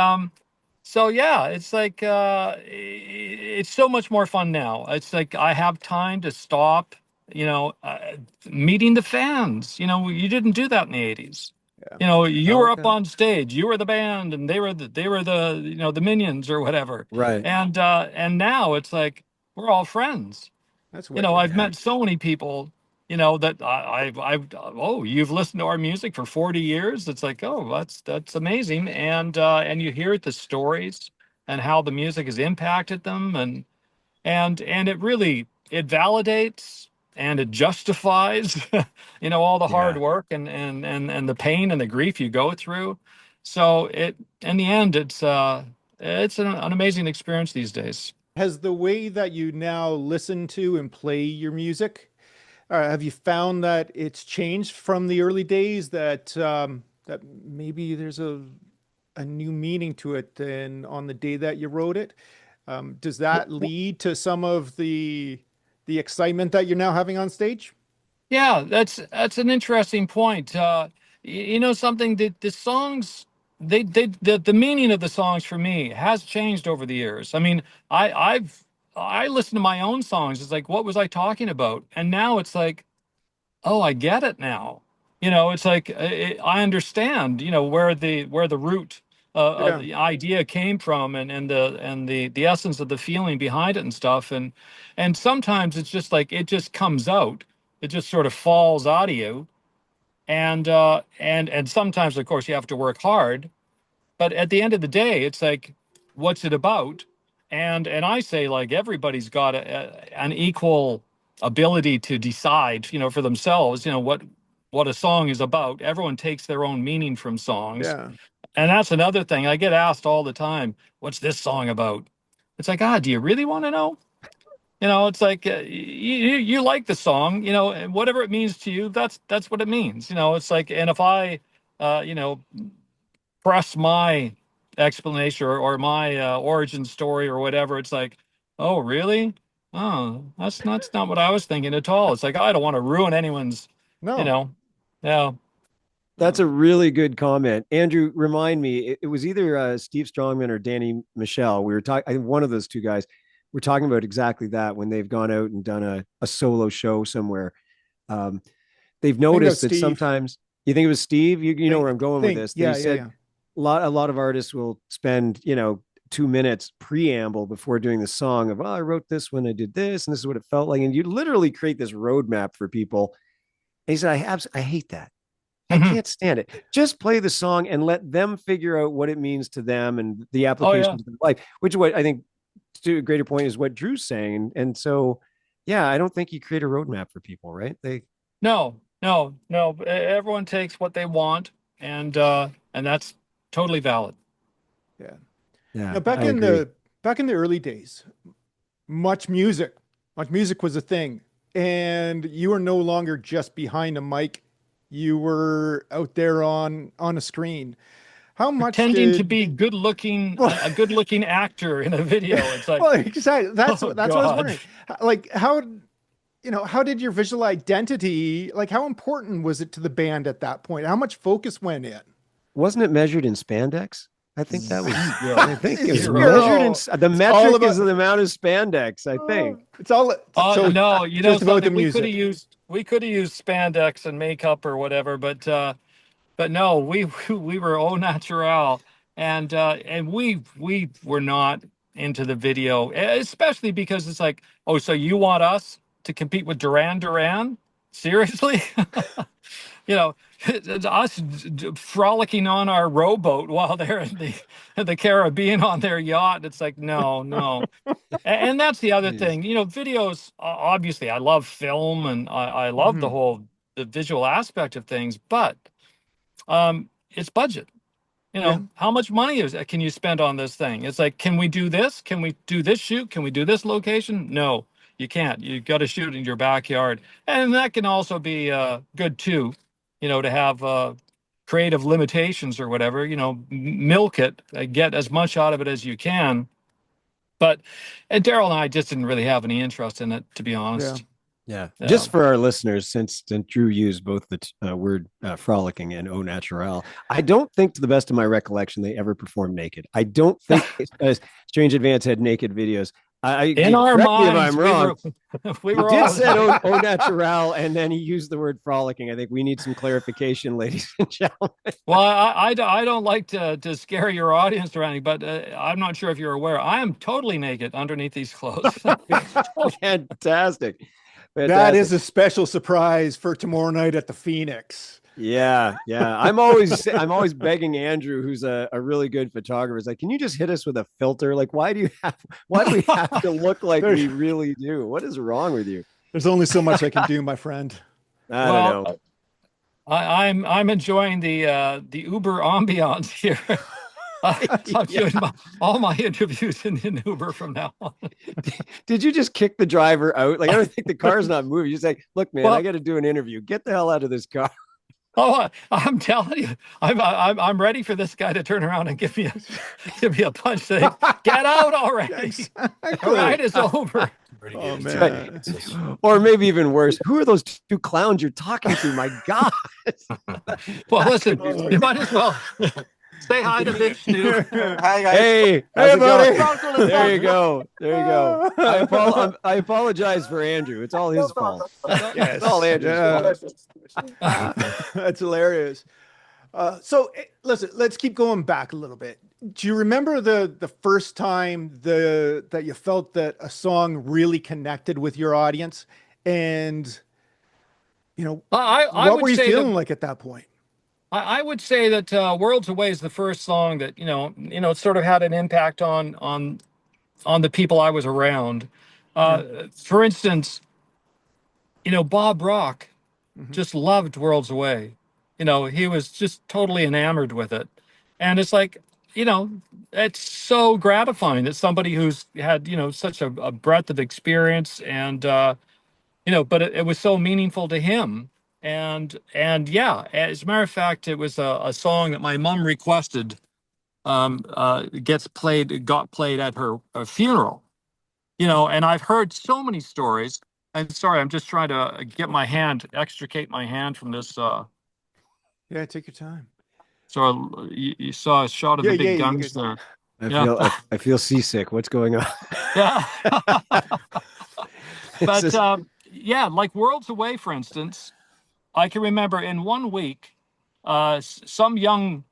[SPEAKER 2] so yeah, it's like it's so much more fun now. It's like I have time to stop, you know, uh, meeting the fans. You didn't do that in the 80s.
[SPEAKER 3] Yeah.
[SPEAKER 2] You
[SPEAKER 1] Oh,
[SPEAKER 2] were up
[SPEAKER 1] okay.
[SPEAKER 2] on stage, you were the band, and they were the the minions or whatever.
[SPEAKER 1] Right.
[SPEAKER 2] And now it's like we're all friends.
[SPEAKER 3] That's wicked.
[SPEAKER 2] I've
[SPEAKER 1] Yeah.
[SPEAKER 2] met so many people, that oh, you've listened to our music for 40 years. It's like, oh, that's amazing. And you hear the stories and how the music has impacted them. And it validates and it justifies, all the hard
[SPEAKER 1] Yeah.
[SPEAKER 2] work and the pain and the grief you go through. So in the end, it's an amazing experience these days.
[SPEAKER 3] Has the way that you now listen to and play your music, have you found that it's changed from the early days that maybe there's a new meaning to it than on the day that you wrote it? Does that lead to some of the excitement that you're now having on stage?
[SPEAKER 2] Yeah, that's an interesting point. Something that the songs the meaning of the songs for me has changed over the years. I mean, I listen to my own songs. It's like, what was I talking about? And now it's like, oh, I get it now. It's like I understand. Where the root of
[SPEAKER 3] Yeah.
[SPEAKER 2] the idea came from, and the essence of the feeling behind it and stuff. And sometimes it's just like it just comes out. It just sort of falls out of you. And sometimes, of course, you have to work hard. But at the end of the day, it's like, what's it about? And I say, like, everybody's got an equal ability to decide, for themselves, what a song is about. Everyone takes their own meaning from songs.
[SPEAKER 3] Yeah.
[SPEAKER 2] And that's another thing. I get asked all the time, what's this song about? It's like, do you really want to know? It's like you like the song, and whatever it means to you, that's what it means. It's like, and if I, uh, you know, press my explanation or my origin story or whatever, it's like, oh, really? Oh, that's not what I was thinking at all. It's like, I don't want to ruin anyone's, you
[SPEAKER 3] No.
[SPEAKER 2] know, yeah.
[SPEAKER 1] That's a really good comment. Andrew, remind me, it was either Steve Strongman or Danny Michelle. We were talking, I think one of those two guys were talking about exactly that when they've gone out and done a solo show somewhere. Um, they've
[SPEAKER 3] I think that was
[SPEAKER 1] noticed that
[SPEAKER 3] Steve.
[SPEAKER 1] sometimes you think it was Steve, you know where I'm going with this. They
[SPEAKER 3] Yeah, yeah,
[SPEAKER 1] said
[SPEAKER 3] yeah.
[SPEAKER 1] a lot of artists will spend, 2 minutes preamble before doing the song of, oh, I wrote this when I did this, and this is what it felt like. And you literally create this roadmap for people. And he said, I hate that. I
[SPEAKER 2] Mhm.
[SPEAKER 1] can't stand it. Just play the song and let them figure out what it means to them and the
[SPEAKER 2] Oh yeah.
[SPEAKER 1] applications of their life, which is what I think, to a greater point, is what Drew's saying. And so, yeah, I don't think you create a roadmap for people, right?
[SPEAKER 2] No, no, no. Everyone takes what they want, and that's totally valid.
[SPEAKER 3] Yeah.
[SPEAKER 1] Yeah,
[SPEAKER 3] Now back
[SPEAKER 1] I
[SPEAKER 3] in
[SPEAKER 1] agree.
[SPEAKER 3] the early days, much music, much music was a thing, and you were no longer just behind a mic. You were out there on a screen. How much
[SPEAKER 2] Pretending to
[SPEAKER 3] did
[SPEAKER 2] be good looking,
[SPEAKER 3] well,
[SPEAKER 2] a good looking actor in a video. It's like,
[SPEAKER 3] well, exactly. That's
[SPEAKER 2] oh
[SPEAKER 3] that's what I was
[SPEAKER 2] God.
[SPEAKER 3] wondering. Like how did your visual identity, like how important was it to the band at that point? How much focus went in?
[SPEAKER 1] Wasn't it measured in spandex? I think that was, I
[SPEAKER 2] Zero.
[SPEAKER 1] think it was
[SPEAKER 2] Zero.
[SPEAKER 1] measured in
[SPEAKER 3] Zero.
[SPEAKER 1] the
[SPEAKER 3] It's all
[SPEAKER 1] metric is
[SPEAKER 3] about
[SPEAKER 1] the amount of spandex, I think.
[SPEAKER 3] it's all so
[SPEAKER 2] No,
[SPEAKER 3] just about the
[SPEAKER 2] something
[SPEAKER 3] music.
[SPEAKER 2] we could have used spandex and makeup or whatever, but no, we we were au natural, and we were not into the video, especially because it's like, oh, so you want us to compete with Duran Duran? Seriously? You know, it's us frolicking on our rowboat while they're in the Caribbean on their yacht. It's like, no, no. And that's the other thing, you know, videos, obviously I love film and I love the visual aspect of things, but it's budget. You know, how much money can you spend on this thing? It's like, can we do this? Can we do this shoot? Can we do this location? No, you can't. You got to shoot in your backyard. And that can also be good too, you know, to have creative limitations or whatever, you know, milk it, get as much out of it as you can. But and Darryl and I just didn't really have any interest in it, to be honest.
[SPEAKER 1] Yeah. Just for our listeners, since Drew used both the word frolicking and au naturel, I don't think, to the best of my recollection, they ever performed naked. I don't think Strange Advance had naked videos.
[SPEAKER 2] In our minds,
[SPEAKER 1] if I'm wrong.
[SPEAKER 2] We
[SPEAKER 1] He did say au naturel, and then he used the word frolicking. I think we need some clarification, ladies and gentlemen.
[SPEAKER 2] Well, I don't like to scare your audience or anything, but I'm not sure if you're aware. I am totally naked underneath these clothes.
[SPEAKER 1] Fantastic.
[SPEAKER 3] That is a special surprise for tomorrow night at the Phoenix.
[SPEAKER 1] Yeah. I'm always begging Andrew, who's a really good photographer. It's like, can you just hit us with a filter? Like, why do we have to look like we really do? What is wrong with you?
[SPEAKER 3] There's only so much I can do, my friend.
[SPEAKER 1] I don't know.
[SPEAKER 2] I'm enjoying the Uber ambiance here. I'm doing all my interviews in Uber from now on.
[SPEAKER 1] Did you just kick the driver out? Like, I don't think the car's not moving. You say, look, man, I got to do an interview. Get the hell out of this car.
[SPEAKER 2] Oh, I'm telling you, I'm ready for this guy to turn around and give me a punch. Say, get out already. Exactly. The ride is over.
[SPEAKER 3] Oh, man.
[SPEAKER 1] Or maybe even worse, who are those two clowns you're talking to? My God.
[SPEAKER 2] Well, listen, you might as well say hi to Big Stu.
[SPEAKER 4] Hi, guys.
[SPEAKER 1] Hey, buddy. There you go. I apologize for Andrew. It's all his fault.
[SPEAKER 3] Yes.
[SPEAKER 1] It's all Andrew's fault.
[SPEAKER 3] That's hilarious. So listen, let's keep going back a little bit. Do you remember the first time that you felt that a song really connected with your audience? And, you know, what were you feeling like at that point?
[SPEAKER 2] I would say that Worlds Away is the first song that, you know, it sort of had an impact on the people I was around. For instance, you know, Bob Rock just loved Worlds Away. You know, he was just totally enamored with it. And it's like, you know, it's so gratifying that somebody who's had, you know, such a breadth of experience and, you know, but it was so meaningful to him. And yeah, as a matter of fact, it was a song that my mom requested got played at her funeral, you know, and I've heard so many stories. I'm sorry, I'm just trying to extricate my hand from this.
[SPEAKER 3] Yeah, take your time.
[SPEAKER 2] So you saw a shot of the big guns there.
[SPEAKER 1] I feel seasick. What's going on?
[SPEAKER 2] Yeah. But yeah, like Worlds Away, for instance, I can remember in 1 week, some young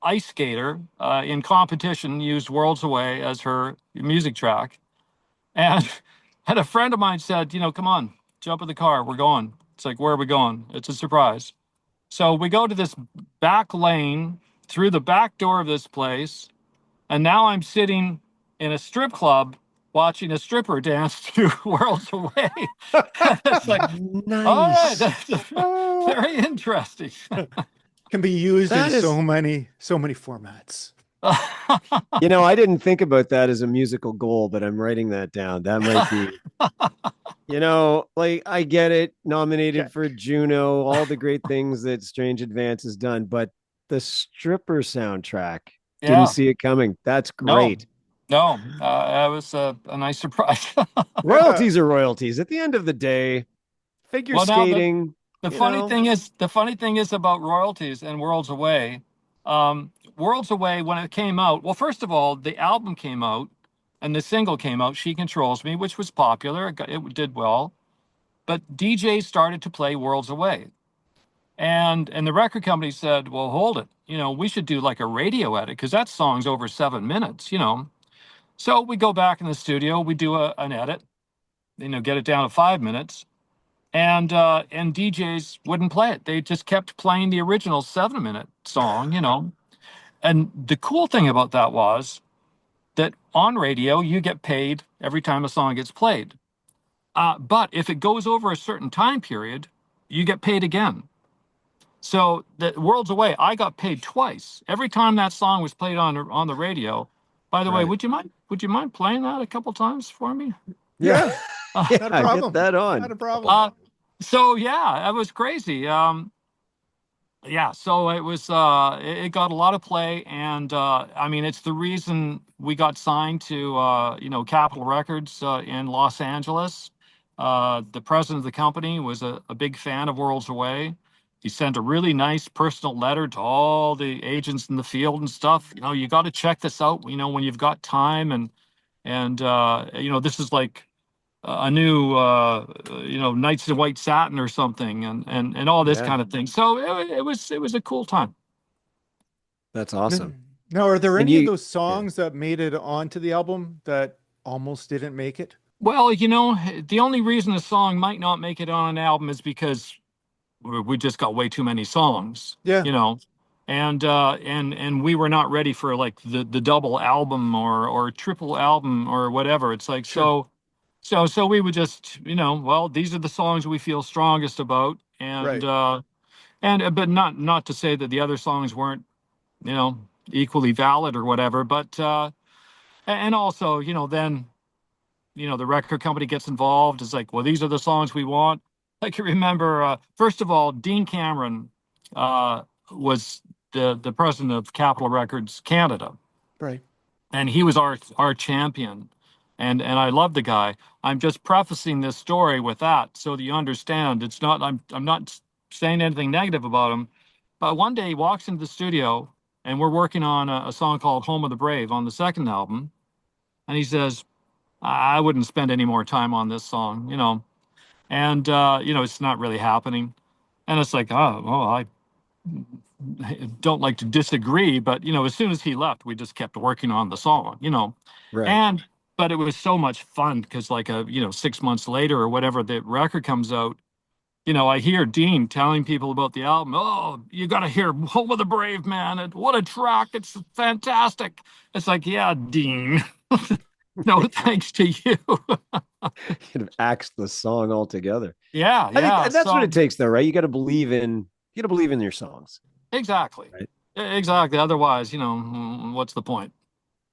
[SPEAKER 2] ice skater in competition used Worlds Away as her music track. And a friend of mine said, you know, come on, jump in the car. We're going. It's like, where are we going? It's a surprise. So we go to this back lane through the back door of this place. And now I'm sitting in a strip club watching a stripper dance to Worlds Away. It's like,
[SPEAKER 1] nice.
[SPEAKER 2] That's very interesting.
[SPEAKER 3] Can be used in so many formats.
[SPEAKER 1] You know, I didn't think about that as a musical goal, but I'm writing that down. That might be, you know, like, I get it, nominated for Juno, all the great things that Strange Advance has done, but the stripper soundtrack, didn't see it coming. That's great.
[SPEAKER 2] No, that was a nice surprise.
[SPEAKER 1] Royalties are royalties. At the end of the day, figure skating.
[SPEAKER 2] The funny thing is about royalties and Worlds Away. Worlds Away, when it came out, well, first of all, the album came out and the single came out, She Controls Me, which was popular. It did well. But DJs started to play Worlds Away. And the record company said, well, hold it. You know, we should do like a radio edit because that song's over 7 minutes, you know. So we go back in the studio, we do an edit, get it down to 5 minutes, and DJs wouldn't play it. They just kept playing the original 7-minute song. And the cool thing about that was that on radio, you get paid every time a song gets played. But if it goes over a certain time period, you get paid again. So the Worlds Away, I got paid twice every time that song was played on the radio. By the way,
[SPEAKER 1] Right.
[SPEAKER 2] would you mind playing that a couple times for me?
[SPEAKER 3] Yeah,
[SPEAKER 1] Yeah,
[SPEAKER 3] not a problem.
[SPEAKER 1] get that on.
[SPEAKER 3] Not a problem.
[SPEAKER 2] So yeah, that was crazy. Yeah, so it was it got a lot of play, and I mean it's the reason we got signed to Capitol Records in Los Angeles. The president of the company was a big fan of Worlds Away. He sent a really nice personal letter to all the agents in the field and stuff. You got to check this out. When you've got time, and this is like a new Knights in White Satin or something, and all this kind of thing. So it was a cool time.
[SPEAKER 1] That's awesome.
[SPEAKER 3] Now, are there
[SPEAKER 1] And
[SPEAKER 3] any of those songs that made it onto the album that almost didn't make it?
[SPEAKER 2] Well, the only reason a song might not make it on an album is because we just got way too many songs.
[SPEAKER 3] Yeah.
[SPEAKER 2] And we were not ready for like the double album or triple album or whatever. It's like
[SPEAKER 3] Sure.
[SPEAKER 2] So we would just, well, these are the songs we feel strongest about, and but not to say that the other songs weren't, equally valid or whatever, but and also, then, the record company gets involved. It's like, well, these are the songs we want. I can remember, first of all, Dean Cameron was the president of Capitol Records Canada,
[SPEAKER 3] Right.
[SPEAKER 2] and he was our champion. And I love the guy. I'm just prefacing this story with that so that you understand. It's not I'm not saying anything negative about him. But one day he walks into the studio and we're working on a song called Home of the Brave on the second album. And he says, I wouldn't spend any more time on this song, and it's not really happening. And it's like, oh, well, I don't like to disagree, but as soon as he left, we just kept working on the song,
[SPEAKER 1] Right.
[SPEAKER 2] But it was so much fun because 6 months later or whatever, the record comes out, I hear Dean telling people about the album. Oh, you got to hear Home of the Brave, man. What a track. It's fantastic. It's like, yeah, Dean. No, thanks to you.
[SPEAKER 1] Kind of axed the song altogether.
[SPEAKER 2] Yeah.
[SPEAKER 1] I think that's what it takes, though, right? You got to believe in your songs.
[SPEAKER 2] Exactly.
[SPEAKER 1] Right?
[SPEAKER 2] Exactly. Otherwise, what's the point?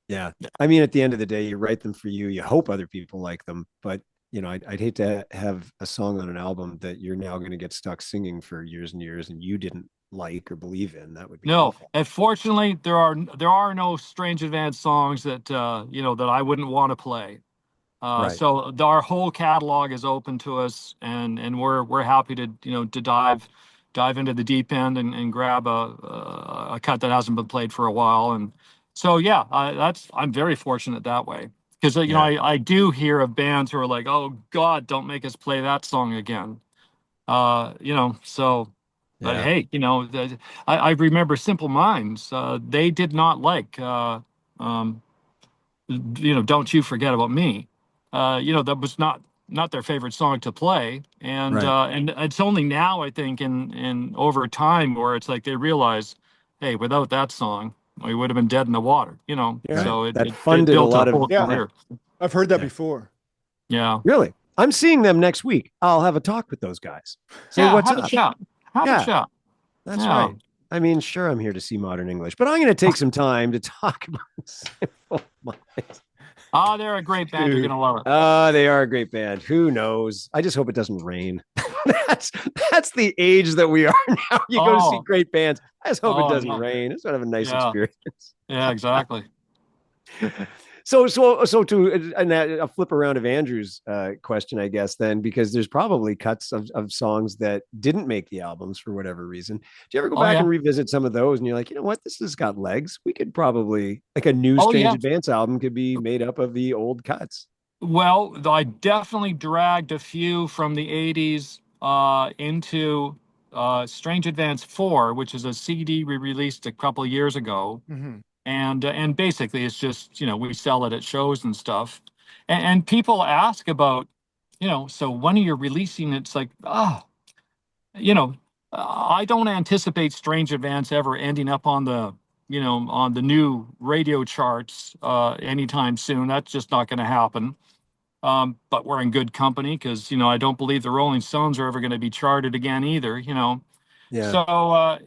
[SPEAKER 1] Yeah. I mean, at the end of the day, you write them for you. You hope other people like them, but I'd hate to have a song on an album that you're now going to get stuck singing for years and years, and you didn't like or believe in. That would be awful.
[SPEAKER 2] And fortunately, there are no Strange Advance songs that that I wouldn't want to play.
[SPEAKER 1] Right.
[SPEAKER 2] So our whole catalog is open to us, and we're happy to to dive into the deep end and grab a cut that hasn't been played for a while. And so yeah, I'm very fortunate that way, because I do hear of bands who are like, oh God, don't make us play that song again. So. But hey, I remember Simple Minds. They did not like, Don't You Forget About Me. That was not their favorite song to play. And and it's only now, I think, in over time, where it's like they realize, hey, without that song, we would have been dead in the water. So it
[SPEAKER 1] funded
[SPEAKER 2] built
[SPEAKER 1] a lot
[SPEAKER 2] whole
[SPEAKER 1] of
[SPEAKER 2] career.
[SPEAKER 3] I've heard that before.
[SPEAKER 2] Yeah.
[SPEAKER 1] Really? I'm seeing them next week. I'll have a talk with those guys. Say what's
[SPEAKER 2] have
[SPEAKER 1] up.
[SPEAKER 2] A chat. Have a chat.
[SPEAKER 1] That's right. I mean, sure, I'm here to see Modern English, but I'm going to take some time to talk about Simple Minds.
[SPEAKER 2] Oh, they're a great band. You're going to love it.
[SPEAKER 1] They are a great band. Who knows? I just hope it doesn't rain. that's the age that we are now. You go to see great bands. I just hope it doesn't rain. I just want to have a nice experience.
[SPEAKER 2] Yeah, exactly.
[SPEAKER 1] So to a flip around of Andrew's question, I guess, then, because there's probably cuts of songs that didn't make the albums for whatever reason. Do you ever go back and revisit some of those and you're like, you know what, this has got legs? We could probably, like a new Strange Advance album could be made up of the old cuts.
[SPEAKER 2] Well, I definitely dragged a few from the 80s into Strange Advance 4, which is a CD we released a couple of years ago.
[SPEAKER 3] Mm-hmm.
[SPEAKER 2] And basically it's just, we sell it at shows and stuff. And people ask about, so when are you releasing? It's like, you know, I don't anticipate Strange Advance ever ending up on the new radio charts anytime soon. That's just not going to happen. But we're in good company because, I don't believe the Rolling Stones are ever going to be charted again either.
[SPEAKER 1] Yeah.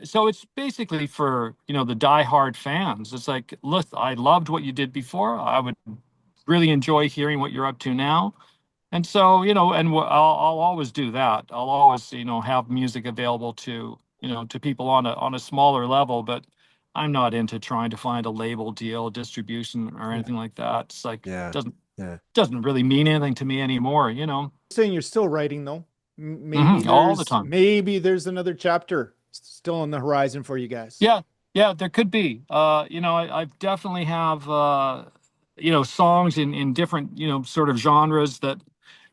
[SPEAKER 2] So it's basically for, the diehard fans. It's like, look, I loved what you did before. I would really enjoy hearing what you're up to now. And so, I'll always do that. I'll always, have music available to people on a smaller level, but I'm not into trying to find a label deal, distribution, or
[SPEAKER 3] Yeah.
[SPEAKER 2] anything like that. It's like,
[SPEAKER 1] Yeah.
[SPEAKER 2] doesn't really mean anything to me anymore.
[SPEAKER 3] Saying you're still writing though. Maybe
[SPEAKER 2] All the time.
[SPEAKER 3] maybe there's another chapter still on the horizon for you guys.
[SPEAKER 2] Yeah, there could be. I've definitely have songs in different sort of genres that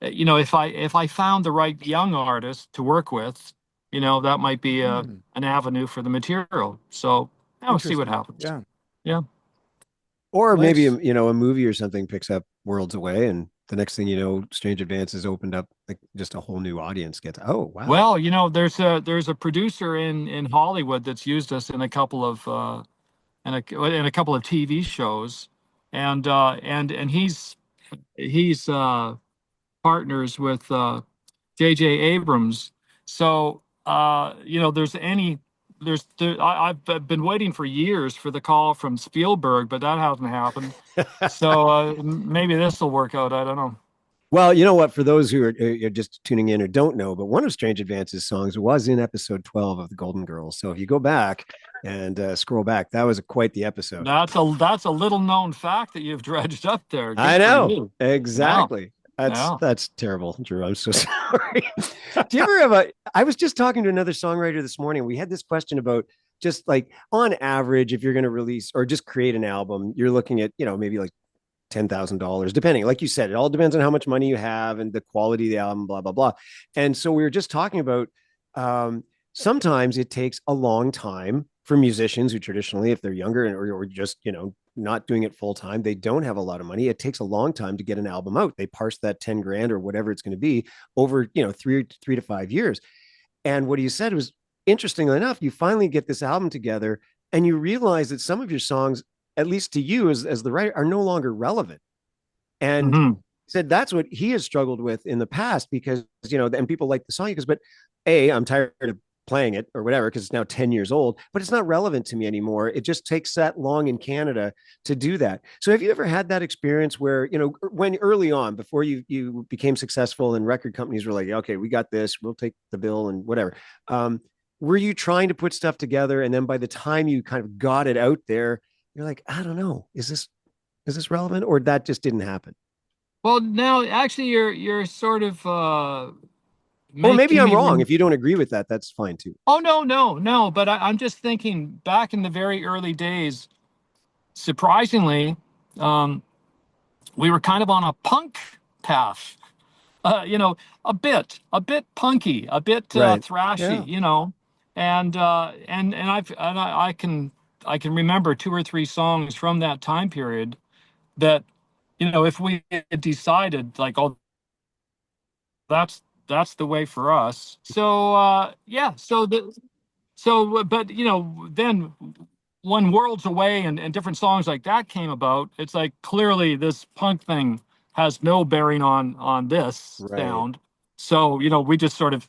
[SPEAKER 2] if I found the right young artist to work with, that might be an avenue for the material. So I'll see what happens. Yeah.
[SPEAKER 1] Or
[SPEAKER 3] Nice.
[SPEAKER 1] maybe a movie or something picks up Worlds Away, and the next thing you know, Strange Advance has opened up, like, just a whole new audience gets. Oh wow.
[SPEAKER 2] Well, there's a producer in Hollywood that's used us in a couple of TV shows, and he's partners with J.J. Abrams. So I've been waiting for years for the call from Spielberg, but that hasn't happened. So maybe this will work out. I don't know.
[SPEAKER 1] Well, you know what? For those who are just tuning in or don't know, but one of Strange Advance's songs was in episode 12 of the Golden Girls. So if you go back and scroll back, that was quite the episode.
[SPEAKER 2] That's a little known fact that you've dredged up there. Good
[SPEAKER 1] I
[SPEAKER 2] for
[SPEAKER 1] know.
[SPEAKER 2] you.
[SPEAKER 1] Exactly.
[SPEAKER 2] Yeah.
[SPEAKER 1] That's terrible, Drew. I'm so sorry. Do you ever have I was just talking to another songwriter this morning. We had this question about just like on average, if you're going to release or just create an album, you're looking at, maybe like $10,000, depending. Like you said, it all depends on how much money you have and the quality of the album, blah, blah, blah. And so we were just talking about sometimes it takes a long time for musicians who traditionally, if they're younger or just, not doing it full time, they don't have a lot of money. It takes a long time to get an album out. They parse that 10 grand or whatever it's going to be over, 3 to 5 years. And what you said was, interestingly enough, you finally get this album together and you realize that some of your songs, at least to you as the writer, are no longer relevant. And said that's what he has struggled with in the past because, and people like the song because, but I'm tired of playing it or whatever, because it's now 10 years old, but it's not relevant to me anymore. It just takes that long in Canada to do that. So have you ever had that experience where, when early on, before you became successful and record companies were like, okay, we got this, we'll take the bill and whatever. Were you trying to put stuff together? And then by the time you kind of got it out there, you're like, I don't know, is this relevant, or that just didn't happen?
[SPEAKER 2] Well, now actually you're sort of
[SPEAKER 1] or maybe I'm wrong. If you don't agree with that, that's fine too.
[SPEAKER 2] Oh, no. But I'm just thinking back in the very early days, surprisingly, we were kind of on a punk path, a bit punky, a bit thrashy, and I can remember 2 or 3 songs from that time period that, if we had decided like, oh, that's the way for us. So but then when Worlds Away and different songs like that came about, it's like clearly this punk thing has no bearing on this sound. So we just sort of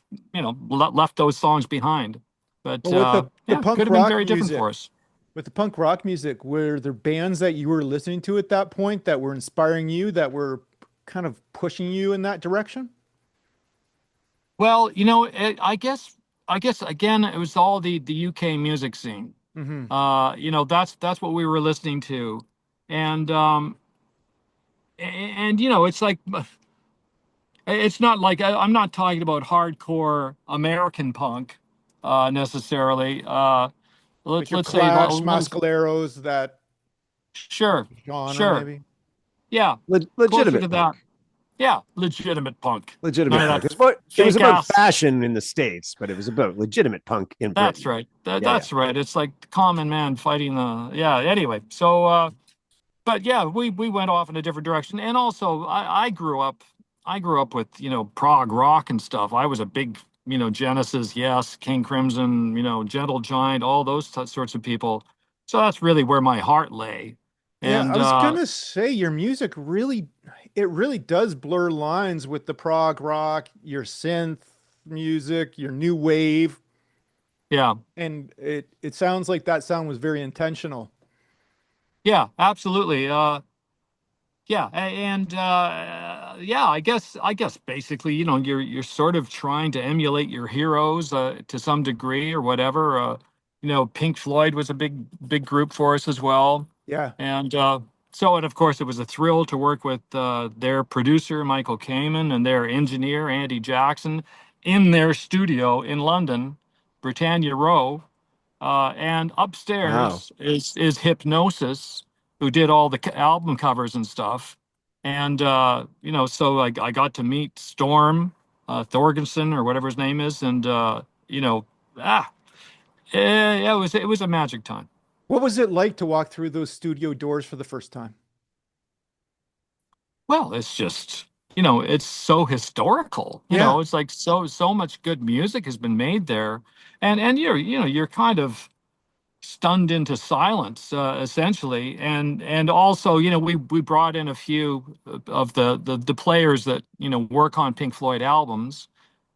[SPEAKER 2] left those songs behind. But
[SPEAKER 3] the punk
[SPEAKER 2] could have been very different for us.
[SPEAKER 3] With the punk rock music, were there bands that you were listening to at that point that were inspiring you, that were kind of pushing you in that direction?
[SPEAKER 2] Well, I guess again, it was all the UK music scene. That's what we were listening to, and it's like, it's not like I'm not talking about hardcore American punk necessarily.
[SPEAKER 3] Let's say
[SPEAKER 2] Clash,
[SPEAKER 3] Mascaleros, that
[SPEAKER 2] sure,
[SPEAKER 3] genre, maybe.
[SPEAKER 2] Yeah,
[SPEAKER 1] legitimate
[SPEAKER 2] to that. Yeah, legitimate punk.
[SPEAKER 1] Legitimate
[SPEAKER 2] None of
[SPEAKER 1] punk.
[SPEAKER 2] that
[SPEAKER 1] It was
[SPEAKER 2] fake
[SPEAKER 1] about
[SPEAKER 2] ass.
[SPEAKER 1] fashion in the States, but it was about legitimate punk in
[SPEAKER 2] That's
[SPEAKER 1] Britain.
[SPEAKER 2] right.
[SPEAKER 1] Yeah.
[SPEAKER 2] That's right. It's like the common man fighting the. Yeah. Anyway, so but yeah, we went off in a different direction, and also I grew up. I grew up with prog rock and stuff. I was a big Genesis, Yes, King Crimson, Gentle Giant, all those sorts of people. So that's really where my heart lay.
[SPEAKER 3] Yeah, I
[SPEAKER 2] And
[SPEAKER 3] was gonna say your music really, it really does blur lines with the prog rock, your synth music, your new wave,
[SPEAKER 2] yeah,
[SPEAKER 3] and it sounds like that sound was very intentional.
[SPEAKER 2] yeah, absolutely. Yeah, and yeah, I guess basically, you're sort of trying to emulate your heroes to some degree or whatever. Pink Floyd was a big group for us as well,
[SPEAKER 3] Yeah.
[SPEAKER 2] and and of course it was a thrill to work with their producer Michael Kamen and their engineer Andy Jackson in their studio in London, Britannia Row. And
[SPEAKER 1] Wow.
[SPEAKER 2] upstairs is Hypnosis, who did all the album covers and stuff. And so I got to meet Storm Thorgerson or whatever his name is, and you know, ah, it was a magic time.
[SPEAKER 3] What was it like to walk through those studio doors for the first time?
[SPEAKER 2] Well, it's just it's so historical.
[SPEAKER 3] Yeah.
[SPEAKER 2] It's like so much good music has been made there, and you're kind of stunned into silence, essentially. And also, we brought in a few of the players that work on Pink Floyd albums,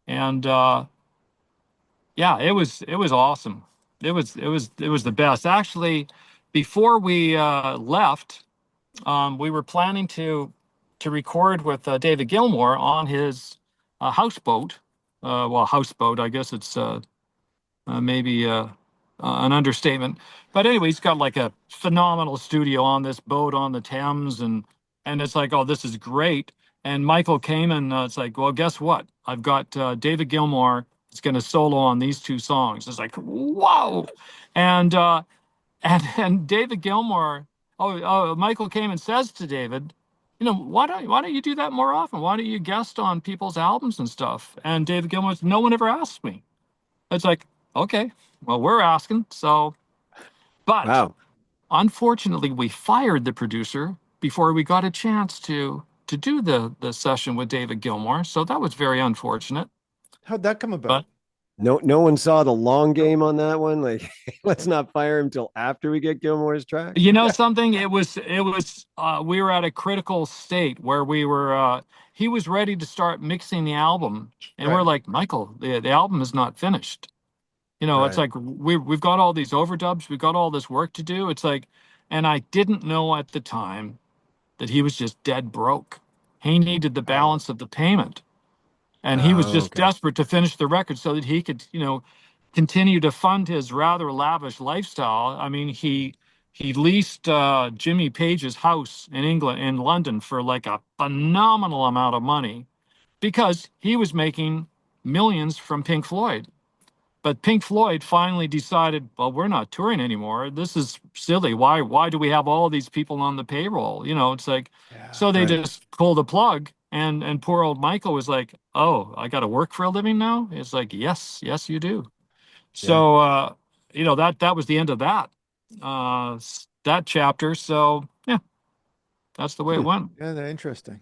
[SPEAKER 2] and yeah, it was awesome. It was the best. Actually, before we left, we were planning to record with David Gilmour on his houseboat. Well, houseboat, I guess it's maybe an understatement. But anyway, he's got like a phenomenal studio on this boat on the Thames, and it's like, oh, this is great. And Michael Kamen, it's like, well, guess what? I've got David Gilmour. Is going to solo on these two songs. It's like, wow, and and David Gilmour. Michael Kamen says to David, why don't you do that more often? Why don't you guest on people's albums and stuff? And David Gilmour, no one ever asked me. It's like, okay, well, we're asking. So, but
[SPEAKER 1] Wow.
[SPEAKER 2] unfortunately, we fired the producer before we got a chance to do the session with David Gilmour. So that was very unfortunate.
[SPEAKER 3] How'd that come about?
[SPEAKER 2] But
[SPEAKER 1] No one saw the long game on that one. Like, let's not fire him till after we get Gilmore's tracks.
[SPEAKER 2] you know something? It was we were at a critical state where he was ready to start mixing the album, and we're
[SPEAKER 3] Right.
[SPEAKER 2] like, Michael, the album is not finished. It's
[SPEAKER 1] Right.
[SPEAKER 2] like we've got all these overdubs, we've got all this work to do. It's like, and I didn't know at the time that he was just dead broke. He needed the
[SPEAKER 3] Oh,
[SPEAKER 2] balance of the payment, and he was
[SPEAKER 1] Oh,
[SPEAKER 2] just
[SPEAKER 1] okay.
[SPEAKER 2] desperate to finish the record so that he could, continue to fund his rather lavish lifestyle. I mean, he leased Jimmy Page's house in England, in London, for like a phenomenal amount of money because he was making millions from Pink Floyd. But Pink Floyd finally decided, well, we're not touring anymore. This is silly. Why do we have all these people on the payroll? It's like,
[SPEAKER 3] yeah.
[SPEAKER 2] so they
[SPEAKER 1] Right.
[SPEAKER 2] just pulled the plug, and poor old Michael was like, oh, I got to work for a living now. It's like, yes, you do.
[SPEAKER 1] Yeah.
[SPEAKER 2] So that was the end of that chapter. So yeah, that's the way it
[SPEAKER 1] Hmm.
[SPEAKER 2] went.
[SPEAKER 3] Yeah, that's interesting.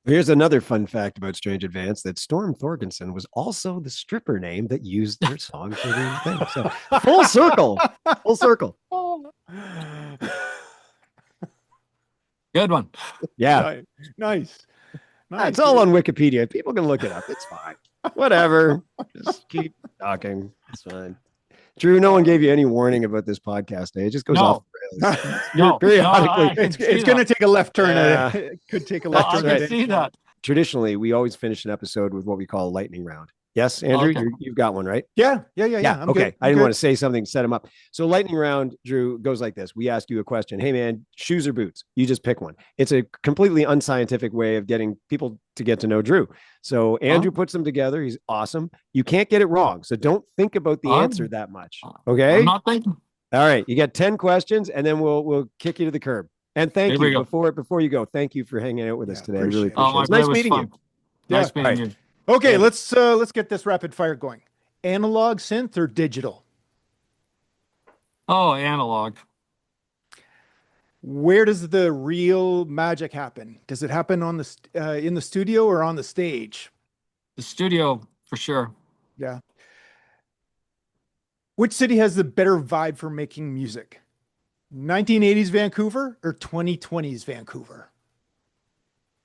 [SPEAKER 1] Here's another fun fact about Strange Advance that Storm Thorgerson was also the stripper name that used their song for the thing. So full circle. Full circle.
[SPEAKER 2] Good one.
[SPEAKER 1] Yeah.
[SPEAKER 3] Nice. Nice.
[SPEAKER 1] It's
[SPEAKER 3] Nice.
[SPEAKER 1] all on Wikipedia. People can look it up. It's fine. Whatever. Just keep talking. It's fine. Drew, no one gave you any warning about this podcast. Eh? It just goes off
[SPEAKER 2] No,
[SPEAKER 1] the rails.
[SPEAKER 2] no,
[SPEAKER 1] Periodically.
[SPEAKER 2] I can
[SPEAKER 3] It's
[SPEAKER 2] see
[SPEAKER 3] it's going to
[SPEAKER 2] that.
[SPEAKER 3] take a left turn.
[SPEAKER 1] Yeah.
[SPEAKER 3] It could take a
[SPEAKER 2] No,
[SPEAKER 3] left
[SPEAKER 2] I
[SPEAKER 3] turn.
[SPEAKER 2] can
[SPEAKER 3] at
[SPEAKER 2] see
[SPEAKER 3] any point.
[SPEAKER 2] that.
[SPEAKER 1] Traditionally, we always finish an episode with what we call a lightning round. Yes, Andrew,
[SPEAKER 2] Okay.
[SPEAKER 1] you've got one, right?
[SPEAKER 3] Yeah. I'm
[SPEAKER 1] okay.
[SPEAKER 3] good.
[SPEAKER 1] I didn't want to say something, set him up. So lightning round, Drew, goes like this. We ask you a question. Hey, man, shoes or boots? You just pick one. It's a completely unscientific way of getting people to get to know Drew. So Andrew puts them together. He's awesome. You can't get it wrong. So don't think about the answer that much.
[SPEAKER 2] I'm
[SPEAKER 1] Okay.
[SPEAKER 2] not thinking.
[SPEAKER 1] All right. You get 10 questions and then we'll kick you to the curb. And thank
[SPEAKER 2] Here we
[SPEAKER 1] you
[SPEAKER 2] go.
[SPEAKER 1] before you go. Thank you for hanging out with us today. I really
[SPEAKER 3] appreciate it.
[SPEAKER 1] appreciate it.
[SPEAKER 2] my
[SPEAKER 1] It's nice
[SPEAKER 2] play was
[SPEAKER 1] meeting
[SPEAKER 2] fun.
[SPEAKER 1] you.
[SPEAKER 2] Nice
[SPEAKER 3] Yeah.
[SPEAKER 2] meeting you.
[SPEAKER 3] Okay,
[SPEAKER 1] And-
[SPEAKER 3] let's get this rapid fire going. Analog synth or digital?
[SPEAKER 2] Oh, analog.
[SPEAKER 3] Where does the real magic happen? Does it happen on the in the studio or on the stage?
[SPEAKER 2] The studio for sure.
[SPEAKER 3] Yeah. Which city has the better vibe for making music? 1980s Vancouver or 2020s Vancouver?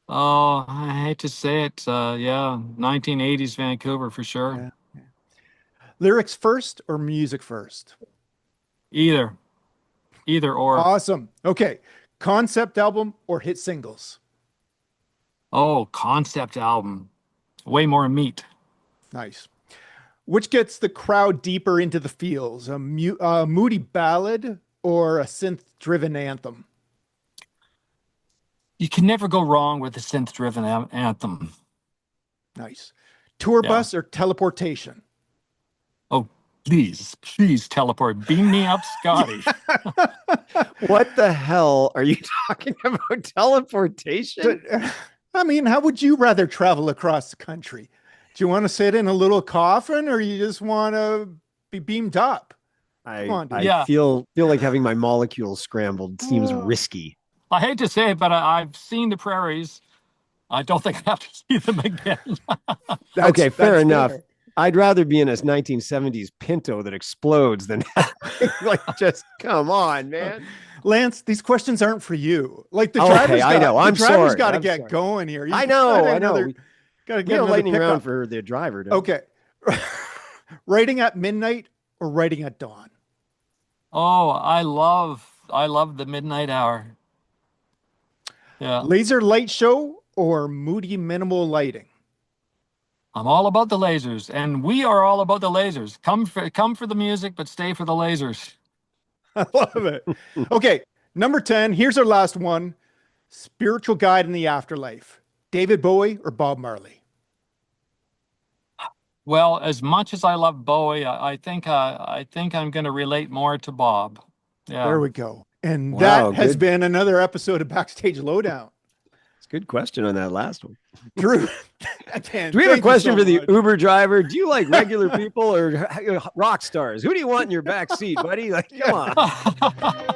[SPEAKER 2] Oh, I hate to say it. Yeah, 1980s Vancouver for sure.
[SPEAKER 3] Yeah. Lyrics first or music first?
[SPEAKER 2] Either or.
[SPEAKER 3] Awesome. Okay. Concept album or hit singles?
[SPEAKER 2] Oh, concept album. Way more meat.
[SPEAKER 3] Nice. Which gets the crowd deeper into the feels? A moody ballad or a synth-driven anthem?
[SPEAKER 2] You can never go wrong with a synth-driven anthem.
[SPEAKER 3] Nice. Tour
[SPEAKER 2] Yeah.
[SPEAKER 3] bus or teleportation?
[SPEAKER 2] Oh, please teleport. Beam me up, Scotty.
[SPEAKER 1] What the hell are you talking about? Teleportation?
[SPEAKER 3] I mean, how would you rather travel across the country? Do you want to sit in a little coffin or you just want to be beamed up? Come on, dude.
[SPEAKER 1] I
[SPEAKER 2] Yeah.
[SPEAKER 1] feel like having my molecules scrambled seems
[SPEAKER 3] Oh.
[SPEAKER 1] risky.
[SPEAKER 2] I hate to say it, but I've seen the prairies. I don't think I have to see them again.
[SPEAKER 1] Okay, fair
[SPEAKER 3] that's
[SPEAKER 1] enough.
[SPEAKER 3] fair.
[SPEAKER 1] I'd rather be in a 1970s Pinto that explodes than like just come on, man.
[SPEAKER 3] Lance, these questions aren't for you. Like the
[SPEAKER 1] Okay,
[SPEAKER 3] driver's
[SPEAKER 1] I
[SPEAKER 3] got,
[SPEAKER 1] know.
[SPEAKER 3] the
[SPEAKER 1] I'm
[SPEAKER 3] driver's
[SPEAKER 1] sorry.
[SPEAKER 3] got to
[SPEAKER 1] I'm
[SPEAKER 3] get
[SPEAKER 1] sorry.
[SPEAKER 3] going here.
[SPEAKER 1] I know.
[SPEAKER 3] Got to
[SPEAKER 1] We
[SPEAKER 3] get
[SPEAKER 1] have a
[SPEAKER 3] another
[SPEAKER 1] lightning round
[SPEAKER 3] pickup.
[SPEAKER 1] for the driver. don't we?
[SPEAKER 3] Okay. Writing at midnight or writing at dawn?
[SPEAKER 2] Oh, I love the midnight hour. Yeah,
[SPEAKER 3] Laser light show or moody minimal lighting?
[SPEAKER 2] I'm all about the lasers, and we are all about the lasers. Come for the music, but stay for the lasers.
[SPEAKER 3] I love it. Okay, number 10. Here's our last one. Spiritual guide in the afterlife. David Bowie or Bob Marley?
[SPEAKER 2] Well, as much as I love Bowie, I think I'm going to relate more to Bob. Yeah.
[SPEAKER 3] There we go. And
[SPEAKER 1] Wow,
[SPEAKER 3] that has
[SPEAKER 1] good.
[SPEAKER 3] been another episode of Backstage Lowdown.
[SPEAKER 1] It's a good question on that last one.
[SPEAKER 3] Drew,
[SPEAKER 1] Do we have a question for the Uber driver? Do you like regular people or rock stars? Who do you want in your back seat, buddy? Like, come on.